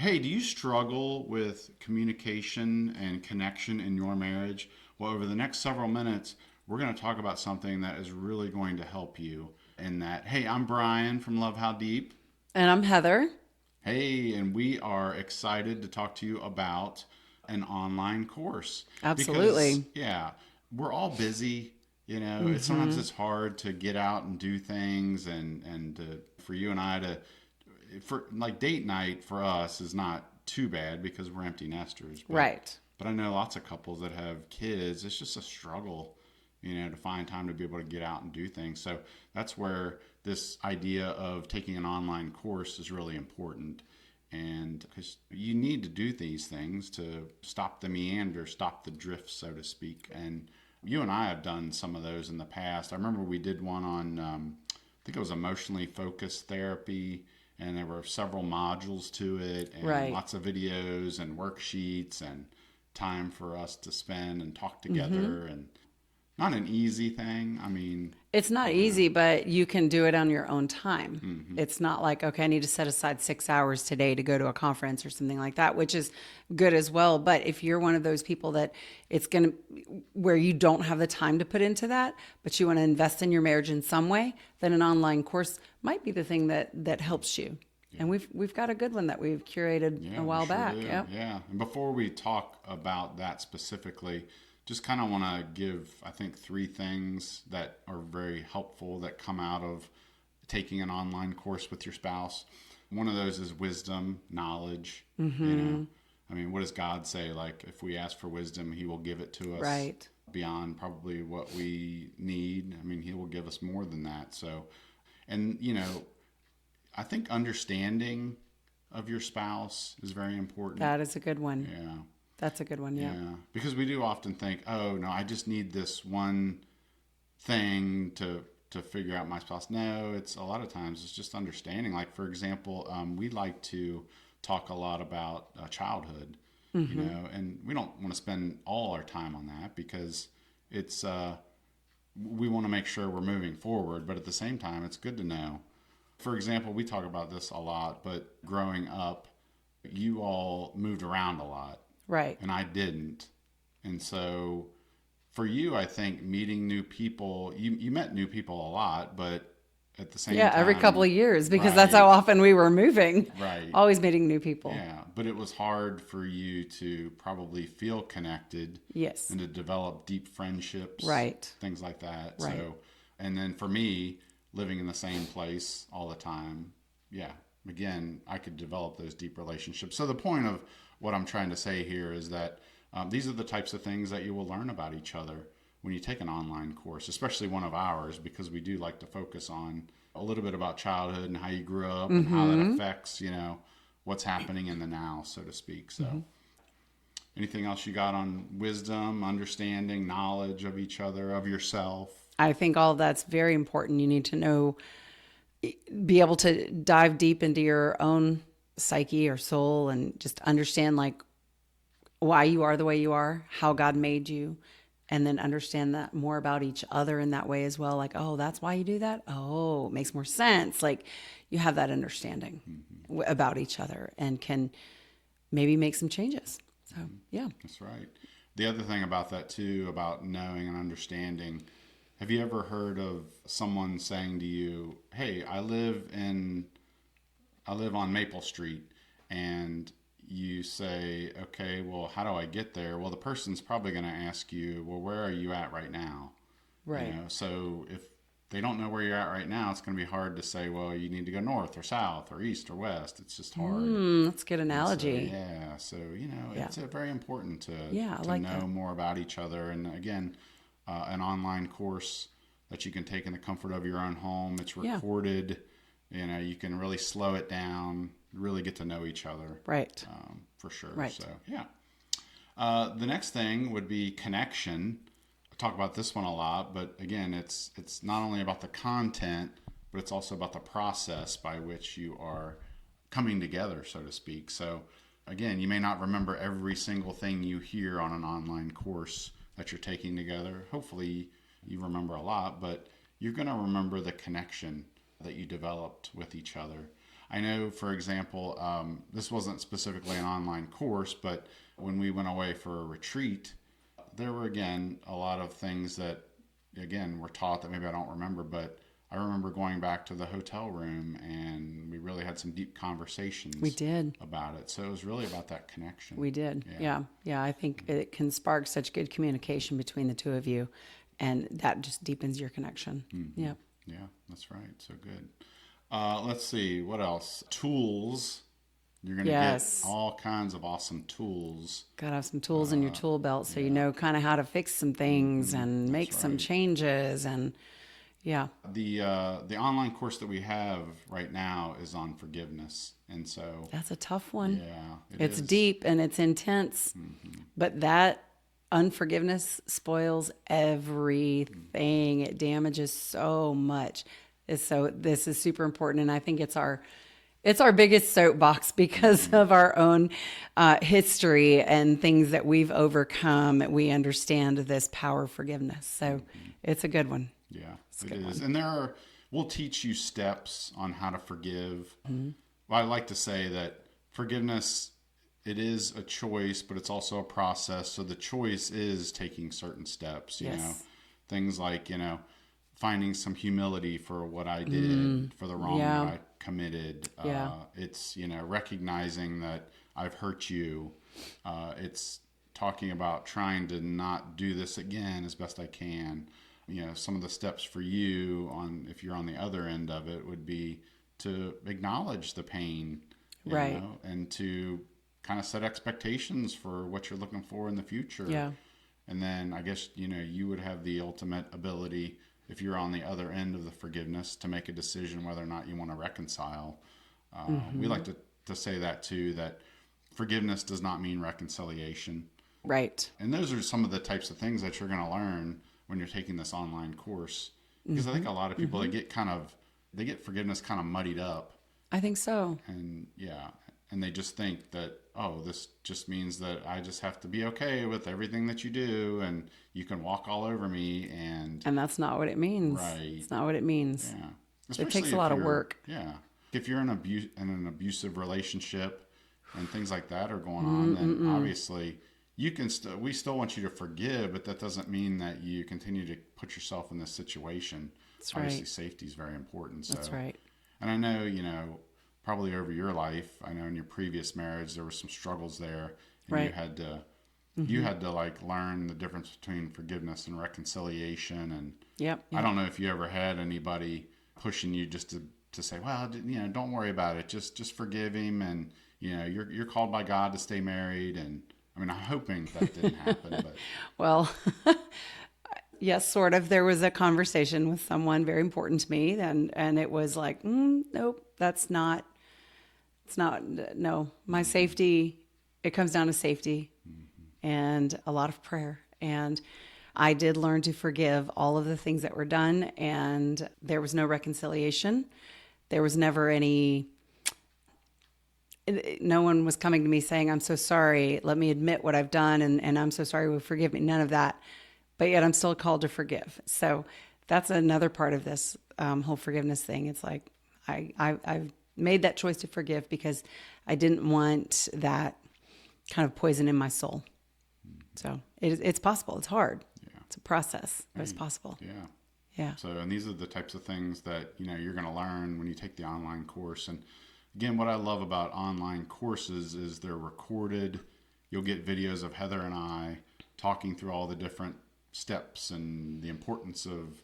Hey, do you struggle with communication and connection in your marriage? Well, over the next several minutes, we're going to talk about something that is really going to help you in that. Hey, I'm Brian from Love How Deep. And I'm Heather. Hey, and we are excited to talk to you about an online course because, Absolutely. yeah, we're all busy. Sometimes Hmm. it's hard to get out and do things, for you and I to for like date night for us is not too bad because we're empty nesters. Right. But I know lots of couples that have kids. It's just a struggle, to find time to be able to get out and do things. So that's where this idea of taking an online course is really important. And because you need to do these things to stop the meander, stop the drift, so to speak. And you and I have done some of those in the past. I remember we did one on, I think it was emotionally focused therapy, and there were several modules to it, and Right. lots of videos and worksheets, and time for us to spend and talk Hmm. together. And not an easy thing. I mean, It's not easy, but you can do it on your own time. hmm It's not like, okay, I need to set aside 6 hours today to go to a conference or something like that, which is good as well. But if you're one of those people that it's going to, where you don't have the time to put into that, but you want to invest in your marriage in some way, then an online course might be the thing that helps you. yeah, And we've got a good one that we've curated a yeah, we while sure back. do. Yep. Yeah. And before we talk about that specifically, just kind of want to give, I think, three things that are very helpful that come out of taking an online course with your spouse. One of those is wisdom, knowledge. You know, Hmm. I mean, what does God say? Like, if we ask for wisdom, He will give it to us Right. beyond probably what we need. I mean, He will give us more than that. So, and, I think understanding of your spouse is very important. That is a good one. Yeah. That's a good one. Yep. Yeah. Because we do often think, oh, no, I just need this one thing to figure out my spouse. No, it's a lot of times it's just understanding. Like, for example, we like to talk a lot about childhood, Hmm. and we don't want to spend all our time on that because it's we want to make sure we're moving forward, but at the same time, it's good to know. For example, we talk about this a lot, but growing up, you all moved around a lot, Right. and I didn't. And so for you, I think meeting new people, you met new people a lot, but at the same Yeah, every couple time, of years because that's right, how often we were moving, right. always meeting new people. Yeah, but it was hard for you to probably feel connected Yes. and to develop deep friendships, Right. things like that. Right. So, and then for me, living in the same place all the time, yeah, again, I could develop those deep relationships. So, the point of what I'm trying to say here is that these are the types of things that you will learn about each other when you take an online course, especially one of ours, because we do like to focus on a little bit about childhood and how you grew up and how that Mm-hmm. affects, what's happening in the now, so to speak. So, Mm-hmm. anything else you got on wisdom, understanding, knowledge of each other, of yourself? I think all that's very important. You need to know, be able to dive deep into your own psyche or soul and just understand like why you are the way you are, how God made you, and then understand that more about each other in that way as well. Like, oh, that's why you do that. Oh, it makes more sense. Like you have that understanding Mm-hmm. about each other and can maybe make some changes. So, Mm-hmm. yeah. That's right. The other thing about that, too, about knowing and understanding, have you ever heard of someone saying to you, hey, I live on Maple Street, and you say, okay, well, how do I get there? Well, the person's probably going to ask you, well, where are you at right now? Right. So if they don't know where you're at right now, it's going to be hard to say, well, you need to go north or south or east or west. It's just hard. That's a good And so, analogy. yeah, so, Yeah. it's very important Yeah, I to like that. know more about each other. And again, an online course that you can take in the comfort of your own home. It's Yeah. recorded. You can really slow it down, really get to know each other, Right. for sure. Right. So, yeah. The next thing would be connection. I talk about this one a lot, but again, it's not only about the content, but it's also about the process by which you are coming together, so to speak. So, again, you may not remember every single thing you hear on an online course that you're taking together. Hopefully, you remember a lot, but you're going to remember the connection that you developed with each other. I know, for example, this wasn't specifically an online course, but when we went away for a retreat, there were, again, a lot of things that, again, were taught that maybe I don't remember, but I remember going back to the hotel room and we really had some deep conversations. We did. About it. So it was really about that connection. We did. Yeah. I think it can spark such good communication between the two of you, and that just deepens your connection. Mm-hmm. Yep. Yeah, that's right. So good. Let's see. What else? Tools. You're going to get all kinds of awesome tools. Got to have some tools in your tool belt so you know kind of how to fix some things and make some changes. And the online course that we have right now is on forgiveness, and so that's a tough one. Yeah, it's deep and it's intense, but that unforgiveness spoils everything. It damages so much. So this is super important, and I think it's our biggest soapbox because of our own history and things that we've overcome. We understand this power of forgiveness. So it's a good one. Yeah, it is. And we'll teach you steps on how to forgive. Well, I like to say that forgiveness, it is a choice, but it's also a process. So the choice is taking certain steps, you know, things like, finding some humility for what I did, for the wrong that I committed. It's, recognizing that I've hurt you. It's talking about trying to not do this again as best I can. Some of the steps for you if you're on the other end of it would be to acknowledge the pain, right, and to kind of set expectations for what you're looking for in the future. Yeah. And then I guess, you would have the ultimate ability, if you're on the other end of the forgiveness, to make a decision whether or not you want to reconcile. We like to say that too, that forgiveness does not mean reconciliation. Right. And those are some of the types of things that you're going to learn when you're taking this online course. Because I think a lot of people, they get forgiveness kind of muddied up. I think so. And and they just think that, oh, this just means that I just have to be okay with everything that you do and you can walk all over me. And that's not what it means. Right. It's not what it means. Yeah. It takes a lot of work. Yeah. If you're in an abusive relationship and things like that are going on, then obviously we still want you to forgive, but that doesn't mean that you continue to put yourself in this situation. That's Obviously, right. safety is very important. So. That's right. And I know, probably over your life, I know in your previous marriage, there were some struggles there. And right. you had to like learn the difference between forgiveness and reconciliation. And Yep. I don't know if you ever had anybody pushing you just to say, well, don't worry about it. Just forgive him. And, you're called by God to stay married. And I mean, I'm hoping that didn't happen, but well, yes, sort of. There was a conversation with someone very important to me, and it was like, nope, no. My safety, it comes down to safety and a lot of prayer. And I did learn to forgive all of the things that were done, and there was no reconciliation. There was never no one was coming to me saying, I'm so sorry, let me admit what I've done, and I'm so sorry, will forgive me. None of that. But yet I'm still called to forgive. So that's another part of this whole forgiveness thing. It's like I've made that choice to forgive because I didn't want that kind of poison in my soul. So it's possible. It's hard. Yeah. It's a process, but it's possible. Yeah. Yeah. So, and these are the types of things that, you're going to learn when you take the online course. And again, what I love about online courses is they're recorded. You'll get videos of Heather and I talking through all the different steps and the importance of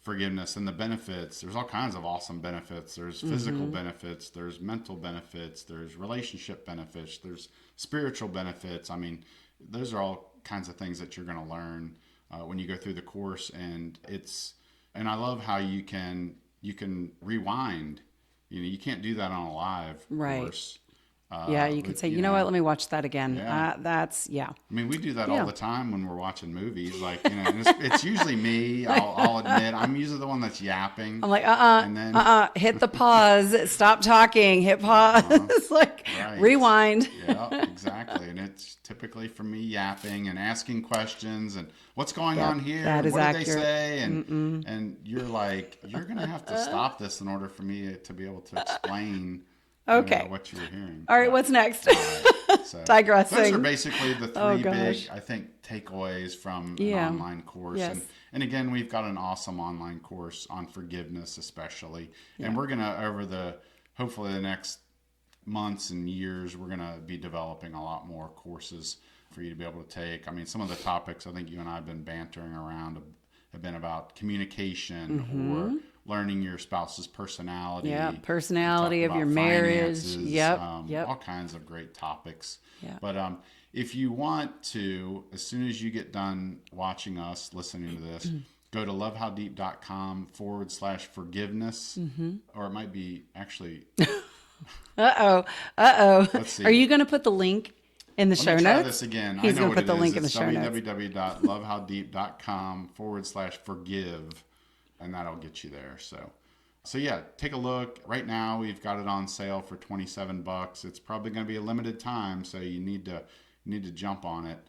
forgiveness and the benefits. There's all kinds of awesome benefits. There's physical benefits, there's mental benefits, there's relationship benefits, there's spiritual benefits. I mean, those are all kinds of things that you're going to learn when you go through the course. And I love how you can rewind. You can't do that on a live course. You could say, you know what, let me watch that again. Yeah. I mean, we do that all the time when we're watching movies. Like, and it's usually me. I'll admit, I'm usually the one that's yapping. I'm like, hit the pause, stop talking, hit pause. Right. Rewind. Yeah, exactly. And it's typically for me yapping and asking questions and what's going on here? That is what accurate. did they say? And you're like, you're going to have to stop this in order for me to be able to explain Okay. what you were hearing. All right. What's next? So Digressing. those are basically the three big, gosh. I think, takeaways from an Yeah. online course. Yes. And again, we've got an awesome online course on forgiveness, especially. And we're gonna hopefully the next months and years, we're gonna be developing a lot more courses for you to be able to take. I mean, some of the topics I think you and I have been bantering around have been about communication or learning your spouse's personality. Yeah, We personality talked of your about marriage. finances, Yep. all kinds of great topics. Yeah. But if you want to, as soon as you get done watching us, listening to this, go to lovehowdeep.com/forgiveness, or it might be actually. Let's see. Are you going to put the link in the show Let me try notes? this again. He's I know going to what put the it link is. in the It's show notes. www.lovehowdeep.com/forgive, and that'll get you there. So yeah, take a look. Right now, we've got it on sale for $27. It's probably going to be a limited time, so you need to jump on it.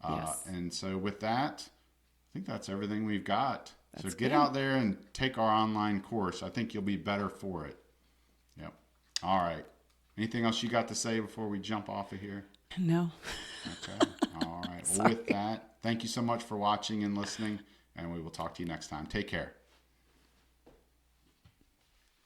Yes. And so with that, I think that's everything we've got. That's so get good. out there and take our online course. I think you'll be better for it. Yep. All right. Anything else you got to say before we jump off of here? No. Okay. All right. Well, with that, thank you so much for watching and listening, and we will talk to you next time. Take care.